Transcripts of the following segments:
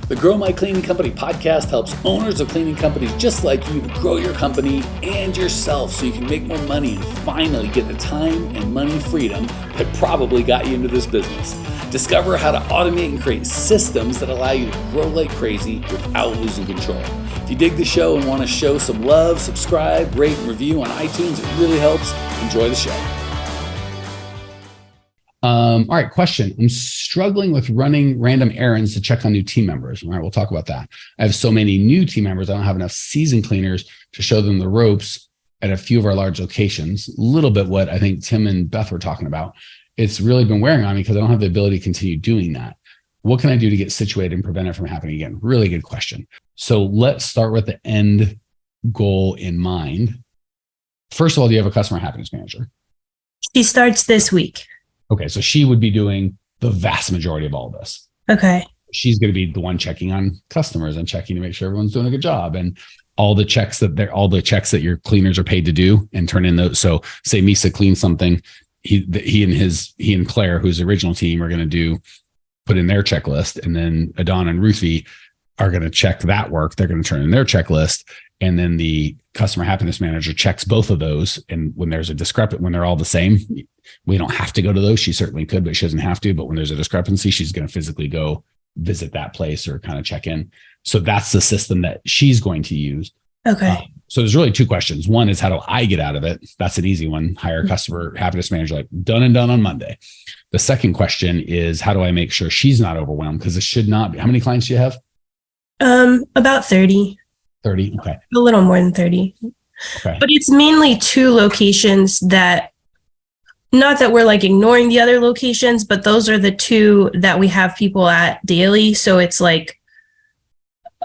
The Grow My Cleaning Company podcast helps owners of cleaning companies just like you to grow your company and yourself so you can make more money and finally get the time and money freedom that probably got you into this business. Discover how to automate and create systems that allow you to grow like crazy without losing control. If you dig the show and want to show some love, subscribe, rate, and review on iTunes. It really helps. Enjoy the show. All right, question. I'm struggling with running random errands to check on new team members. All right, we'll talk about that. I have so many new team members, I don't have enough seasoned cleaners to show them the ropes at a few of our large locations. A little bit what I think Tim and Beth were talking about. It's really been wearing on me because I don't have the ability to continue doing that. What can I do to get situated and prevent it from happening again? Really good question. So let's start with the end goal in mind. First of all, do you have a customer happiness manager? She starts this week. Okay, so she would be doing the vast majority of all of this. Okay. She's going to be the one checking on customers and checking to make sure everyone's doing a good job, and all the checks that your cleaners are paid to do and turn in those. So say Misa cleans something, he and Claire, who's the original team, are going to put in their checklist, and then Adon and Ruthie are going to check that work. They're going to turn in their checklist, and then the customer happiness manager checks both of those. And when there's a discrepancy, when they're all the same, we don't have to go to those. She certainly could, but she doesn't have to. But when there's a discrepancy, she's going to physically go visit that place or kind of check in. So that's the system that she's going to use. Okay. So there's really two questions. One is, how do I get out of it? That's an easy one. Hire a customer happiness manager, like done and done on Monday. The second question is, how do I make sure she's not overwhelmed? Because it should not be. How many clients do you have? About 30. 30. Okay. A little more than 30. Okay. But it's mainly two locations that, not that we're like ignoring the other locations, but those are the two that we have people at daily. So it's like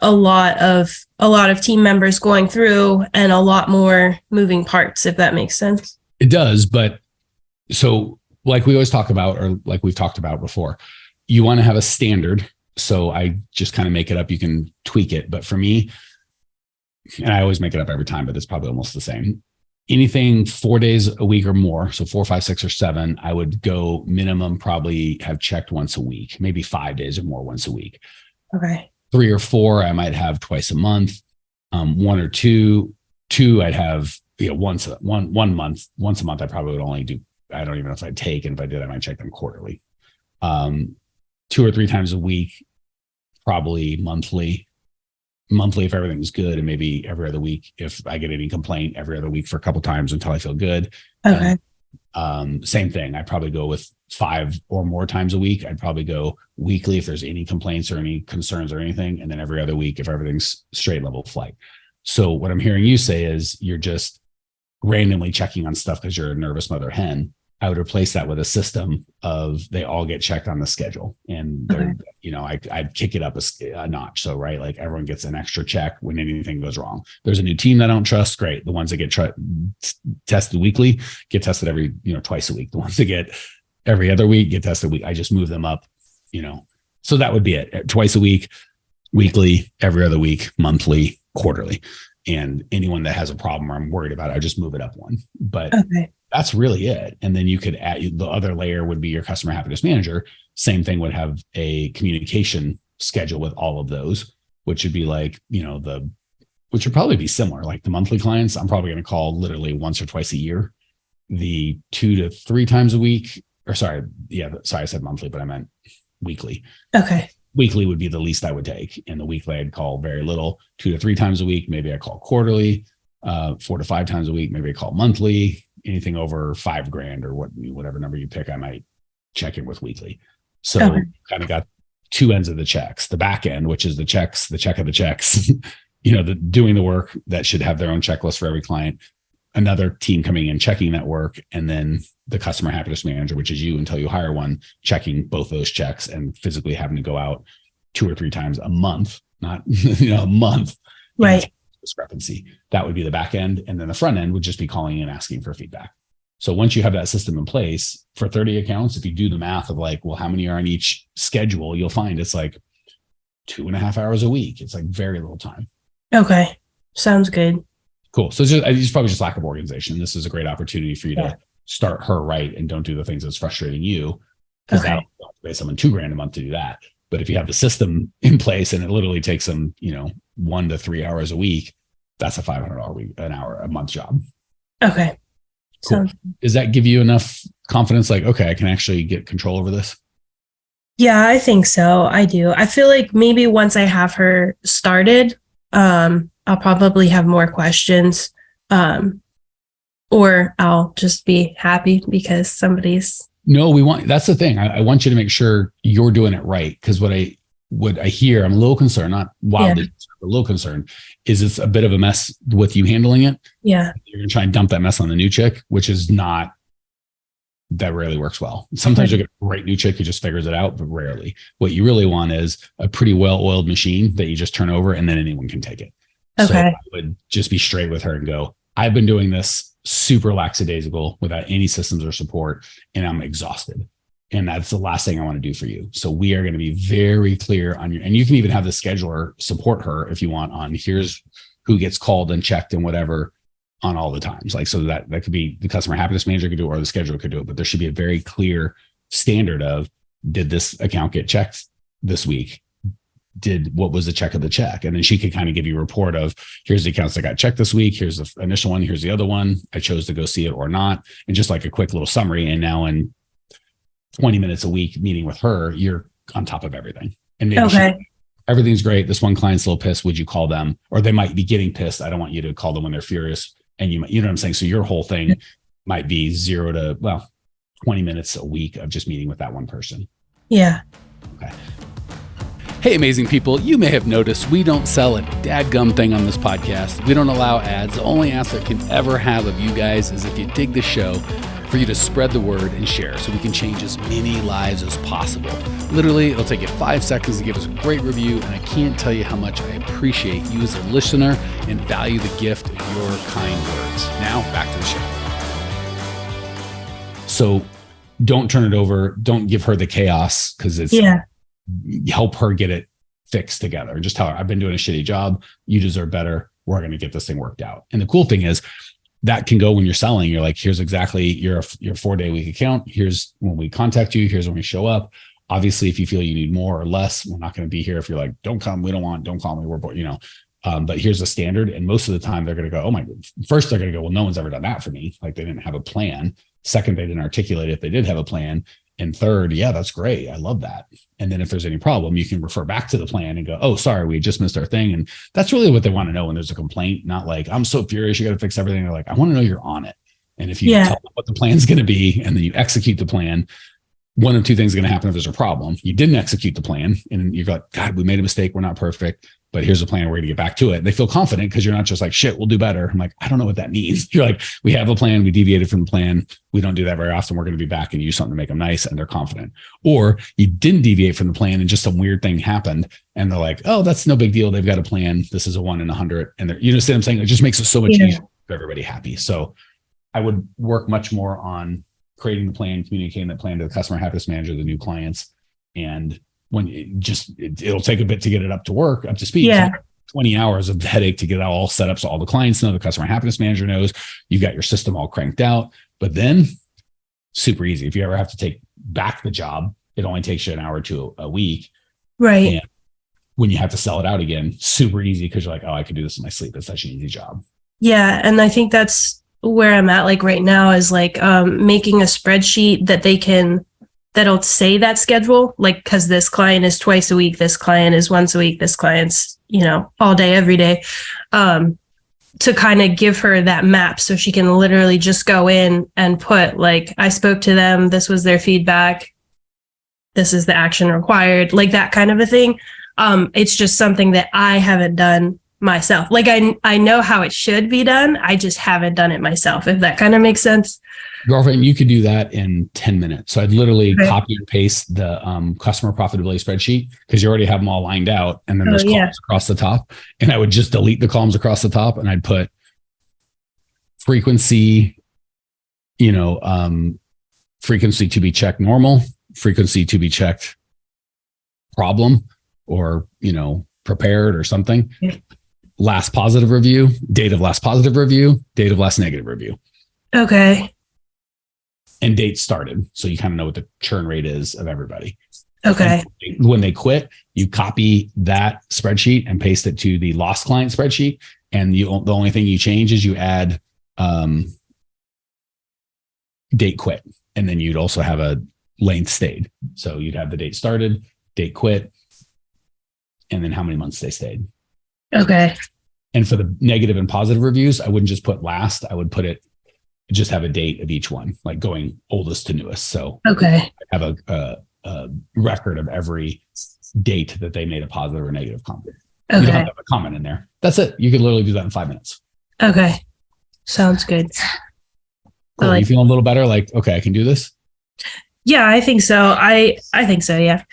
a lot of team members going through and a lot more moving parts, if that makes sense. It does. But so like we always talk about, or like we've talked about before, you want to have a standard. So I just kind of make it up. You can tweak it. But for me, and I always make it up every time, but it's probably almost the same. Anything 4 days a week or more, so 4, 5, 6, or 7, I would go minimum probably have checked once a week, maybe 5 days or more once a week. Okay. 3 or 4, I might have twice a month. 1 or 2, I'd have once a month. Once a month, I probably would only do. I don't even know if I'd take, and if I did, I might check them quarterly. 2 or 3 times a week, probably monthly. Monthly if everything's good, and maybe every other week if I get any complaint, every other week for a couple times until I feel good. Okay. Same thing. I'd probably go with 5 or more times a week. I'd probably go weekly if there's any complaints or any concerns or anything, and then every other week if everything's straight level flight. So what I'm hearing you say is you're just randomly checking on stuff because you're a nervous mother hen. I would replace that with a system of they all get checked on the schedule, and they're, I'd kick it up a notch. So, right, like everyone gets an extra check when anything goes wrong. There's a new team that I don't trust. Great. The ones that get tested weekly get tested every, twice a week. The ones that get every other week get tested week. I just move them up, so that would be it. Twice a week, weekly, every other week, monthly, quarterly. And anyone that has a problem or I'm worried about it, I just move it up one. But that's really it. And then you could add, the other layer would be your customer happiness manager. Same thing, would have a communication schedule with all of those, which would be like, which would probably be similar. Like the monthly clients, I'm probably going to call literally once or twice a year. The 2 to 3 times a week, I said monthly, but I meant weekly. Okay. Weekly would be the least I would take. And the weekly I'd call very little. 2 to 3 times a week, maybe I call quarterly. 4 to 5 times a week, maybe I call monthly. Anything over $5,000 or whatever number you pick, I might check in with weekly. So kind of got 2 ends of the checks. The back end, which is the check of the checks, doing the work that should have their own checklist for every client. Another team coming in, checking that work, and then the customer happiness manager, which is you until you hire one, checking both those checks and physically having to go out 2 or 3 times a month, not a month. Right. Discrepancy. That would be the back end. And then the front end would just be calling and asking for feedback. So once you have that system in place for 30 accounts, if you do the math of like, well, how many are on each schedule, you'll find it's like 2.5 hours a week. It's like very little time. Okay. Sounds good. Cool. So it's probably just lack of organization. This is a great opportunity for you to start her right and don't do the things that's frustrating you, because that'll pay someone $2,000 a month to do that. But if you have the system in place and it literally takes them, 1 to 3 hours a week, that's a $500 a month job. Okay. Cool. Does that give you enough confidence? Like, okay, I can actually get control over this? Yeah, I think so. I do. I feel like maybe once I have her started, I'll probably have more questions, or I'll just be happy because somebody's. No, that's the thing. I want you to make sure you're doing it right. Because what I hear, I'm a little concerned, not wildly, concerned, but a little concerned, is it's a bit of a mess with you handling it. Yeah. You're going to try and dump that mess on the new chick, which is not, that rarely works well. Sometimes you get a great new chick who just figures it out, but rarely. What you really want is a pretty well-oiled machine that you just turn over and then anyone can take it. Okay. So I would just be straight with her and go, I've been doing this super lackadaisical without any systems or support, and I'm exhausted. And that's the last thing I want to do for you. So we are going to be very clear on and you can even have the scheduler support her if you want on here's who gets called and checked and whatever on all the times. Like, so that could be the customer happiness manager could do it or the scheduler could do it, but there should be a very clear standard of, did this account get checked this week? What was the check of the check? And then she could kind of give you a report of, here's the accounts that got checked this week. Here's the initial one. Here's the other one. I chose to go see it or not. And just like a quick little summary. And now in 20 minutes a week meeting with her, you're on top of everything. And maybe everything's great. This one client's a little pissed. Would you call them? Or they might be getting pissed. I don't want you to call them when they're furious. And you know what I'm saying? So your whole thing might be 0 to 20 minutes a week of just meeting with that one person. Yeah. Okay. Hey, amazing people, you may have noticed we don't sell a dadgum thing on this podcast. We don't allow ads. The only ask I can ever have of you guys is if you dig the show, for you to spread the word and share so we can change as many lives as possible. Literally, it'll take you 5 seconds to give us a great review, and I can't tell you how much I appreciate you as a listener and value the gift of your kind words. Now, back to the show. So don't turn it over. Don't give her the chaos, because it's help her get it fixed together. Just tell her, I've been doing a shitty job. You deserve better. We're going to get this thing worked out. And the cool thing is, that can go when you're selling. You're like, here's exactly your 4-day week account. Here's when we contact you. Here's when we show up. Obviously, if you feel you need more or less, we're not going to be here. If you're like, don't come, we don't want, don't call me, we're bored, but here's a standard. And most of the time they're going to go, oh my, first they're going to go, well, no one's ever done that for me. Like, they didn't have a plan. Second, they didn't articulate if they did have a plan. And third, yeah, that's great. I love that. And then if there's any problem, you can refer back to the plan and go, oh, sorry, we just missed our thing. And that's really what they want to know when there's a complaint, not like, I'm so furious, you got to fix everything. They're like, I want to know you're on it. And if you tell them what the plan's going to be, and then you execute the plan, one of two things is going to happen if there's a problem. You didn't execute the plan and you've got, God, we made a mistake. We're not perfect, but here's a plan. We're going to get back to it. They feel confident because you're not just like, shit, we'll do better. I'm like, I don't know what that means. You're like, we have a plan. We deviated from the plan. We don't do that very often. We're going to be back and use something to make them nice. And they're confident. Or you didn't deviate from the plan and just some weird thing happened. And they're like, oh, that's no big deal. They've got a plan. This is a 1 in 100. And you understand what I'm saying? It just makes it so much easier for everybody happy. So I would work much more on creating the plan, communicating that plan to the customer happiness manager, the new clients. And when it'll take a bit to get it up to speed. Yeah. 20 hours of headache to get it all set up so all the clients know, the customer happiness manager knows, you've got your system all cranked out. But then super easy. If you ever have to take back the job, it only takes you an hour or two a week. Right. And when you have to sell it out again, super easy, because you're like, oh, I could do this in my sleep. It's such an easy job. Yeah. And I think that's where I'm at, like right now, is like making a spreadsheet that'll say that schedule, like, because this client is twice a week, this client is once a week, this client's, all day, every day, to kind of give her that map so she can literally just go in and put, like, I spoke to them, this was their feedback, this is the action required, like that kind of a thing. It's just something that I haven't done myself. Like, I know how it should be done. I just haven't done it myself, if that kind of makes sense. Girlfriend, you could do that in 10 minutes. So I'd literally copy and paste the customer profitability spreadsheet, because you already have them all lined out. And then there's columns across the top. And I would just delete the columns across the top, and I'd put frequency, frequency to be checked normal, frequency to be checked problem, or, prepared or something. Yeah. Last positive review, date of last positive review, date of last negative review. Okay. And date started. So you kind of know what the churn rate is of everybody. Okay. And when they quit, you copy that spreadsheet and paste it to the lost client spreadsheet. And the only thing you change is you add date quit. And then you'd also have a length stayed. So you'd have the date started, date quit, and then how many months they stayed. Okay. And for the negative and positive reviews, I wouldn't just put last. I would put it, just have a date of each one, like going oldest to newest. So Okay. I have a record of every date that they made a positive or negative comment. You don't have to have a comment in there. That's it. You could literally do that in 5 minutes. Okay. Sounds good. Cool. You feeling a little better? Like, okay, I can do this? Yeah, I think so. I think so. Yeah.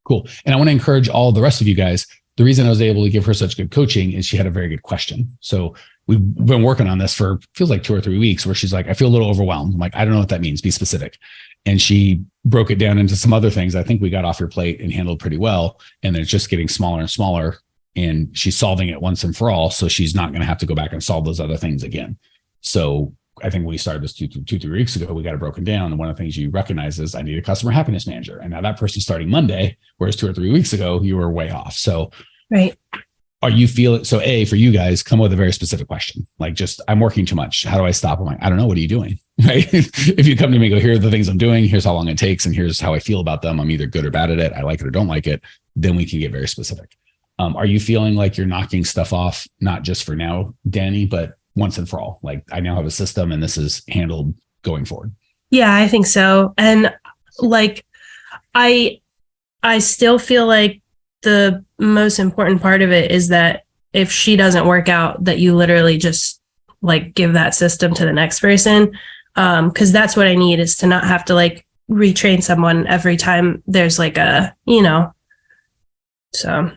Cool. And I want to encourage all the rest of you guys. The reason I was able to give her such good coaching is she had a very good question. So we've been working on this for feels like 2 or 3 weeks, where she's like, I feel a little overwhelmed. I'm like, I don't know what that means. Be specific. And she broke it down into some other things I think we got off your plate and handled pretty well. And then it's just getting smaller and smaller. And she's solving it once and for all. So she's not going to have to go back and solve those other things again. So I think when we started this 2-3 weeks ago, we got it broken down. And one of the things you recognize is I need a customer happiness manager. And now that person's starting Monday, whereas 2 or 3 weeks ago, you were way off. So right. Are you feeling, so A, for you guys, come with a very specific question. Like just, I'm working too much. How do I stop? I'm like, I don't know. What are you doing? Right. If you come to me and go, here are the things I'm doing, here's how long it takes, and here's how I feel about them. I'm either good or bad at it. I like it or don't like it. Then we can get very specific. Are you feeling like you're knocking stuff off, not just for now, Danny, but once and for all? Like I now have a system and this is handled going forward. Yeah, I think so. And like, I still feel like the most important part of it is that if she doesn't work out, that you literally just like give that system to the next person. Cause that's what I need, is to not have to like retrain someone every time there's like a, so.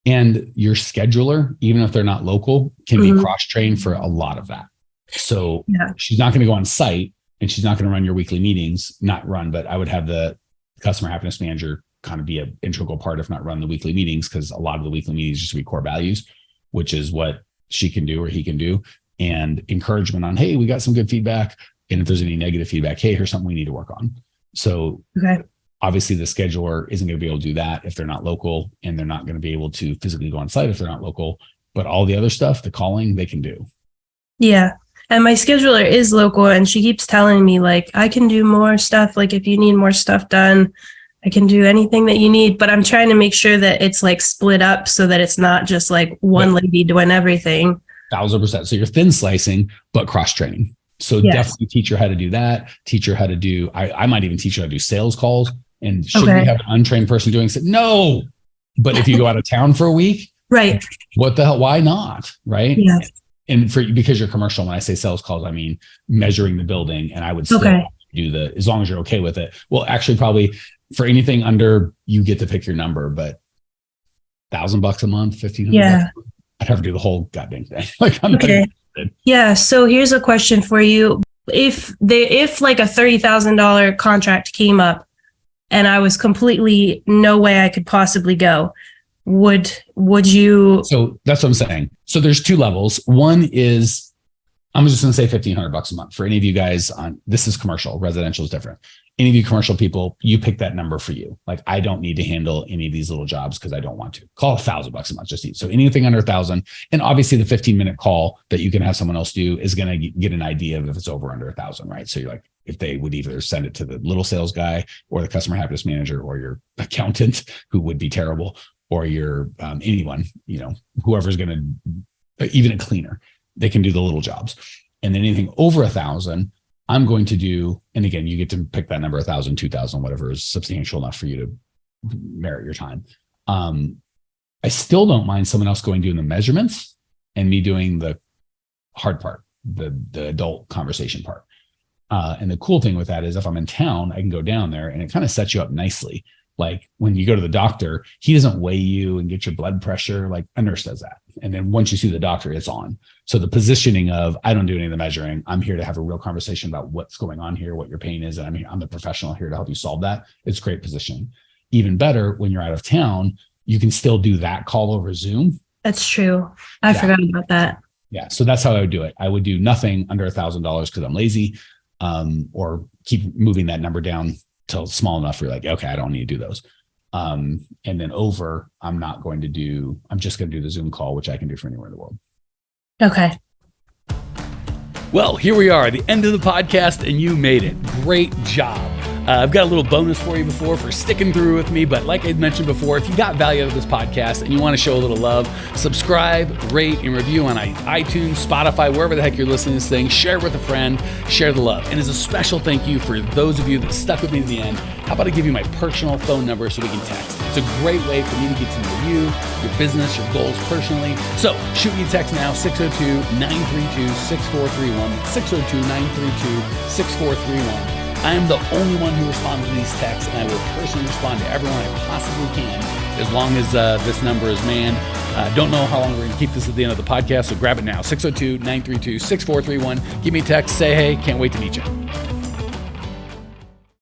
And your scheduler, even if they're not local, can be cross-trained for a lot of that. So she's not going to go on site and she's not going to run your weekly meetings, but I would have the customer happiness manager kind of be an integral part, if not run the weekly meetings, because a lot of the weekly meetings just be core values, which is what she can do or he can do. And encouragement on, hey, we got some good feedback. And if there's any negative feedback, hey, here's something we need to work on. So obviously the scheduler isn't going to be able to do that if they're not local, and they're not going to be able to physically go on site if they're not local, but all the other stuff, the calling, they can do. Yeah. And my scheduler is local, and she keeps telling me like, I can do more stuff. Like if you need more stuff done, I can do anything that you need, but I'm trying to make sure that it's like split up so that it's not just like one lady doing everything. 1,000%. So you're thin slicing, but cross training. So definitely teach her how to do that. Teach her how to do, I might even teach her how to do sales calls. And should we have an untrained person doing it? No. But if you go out of town for a week, right? What the hell? Why not? Right. Yeah. And because you're commercial, when I say sales calls, I mean measuring the building. And I would still do as long as you're okay with it. Well, actually, probably for anything under, you get to pick your number, but $1,000 a month, $1,500. I'd have to do the whole goddamn thing. Like I'm Yeah. So here's a question for you. If like a $30,000 contract came up and I was completely no way I could possibly go, would you? So that's what I'm saying. So there's 2 levels. One is, I'm just going to say $1,500 a month for any of you guys on, this is commercial, residential is different. Any of you commercial people, you pick that number for you. Like I don't need to handle any of these little jobs because I don't want to. Call $1,000 a month, just eat. So anything under 1,000, and obviously the 15-minute call that you can have someone else do is going to get an idea of if it's over under 1,000, right? So you're like, if they would either send it to the little sales guy or the customer happiness manager or your accountant, who would be terrible, or your anyone, whoever's going to, even a cleaner, they can do the little jobs. And then anything over 1,000, I'm going to do, and again, you get to pick that number, 1,000, 2,000, whatever is substantial enough for you to merit your time. I still don't mind someone else doing the measurements and me doing the hard part, the adult conversation part. And the cool thing with that is if I'm in town, I can go down there and it kind of sets you up nicely. Like when you go to the doctor, he doesn't weigh you and get your blood pressure. Like a nurse does that. And then once you see the doctor, it's on. So the positioning of, I don't do any of the measuring. I'm here to have a real conversation about what's going on here, what your pain is. And I'm the professional here to help you solve that. It's great positioning. Even better, when you're out of town, you can still do that call over Zoom. That's true. I forgot about that. Yeah. So that's how I would do it. I would do nothing under $1,000 because I'm lazy, or keep moving that number down till small enough where you're like, okay, I don't need to do those. And then over, I'm just going to do the Zoom call, which I can do from anywhere in the world. Okay. Well, here we are at the end of the podcast, and you made it. Great job. I've got a little bonus for you for sticking through with me. But like I mentioned before, if you got value out of this podcast and you want to show a little love, subscribe, rate, and review on iTunes, Spotify, wherever the heck you're listening to this thing. Share it with a friend. Share the love. And as a special thank you for those of you that stuck with me to the end, how about I give you my personal phone number so we can text? It's a great way for me to get to know you, your business, your goals personally. So shoot me a text now, 602-932-6431, 602-932-6431. I am the only one who responds to these texts, and I will personally respond to everyone I possibly can as long as this number is manned. Don't know how long we're going to keep this at the end of the podcast, so grab it now, 602-932-6431. Give me a text, say hey, can't wait to meet you.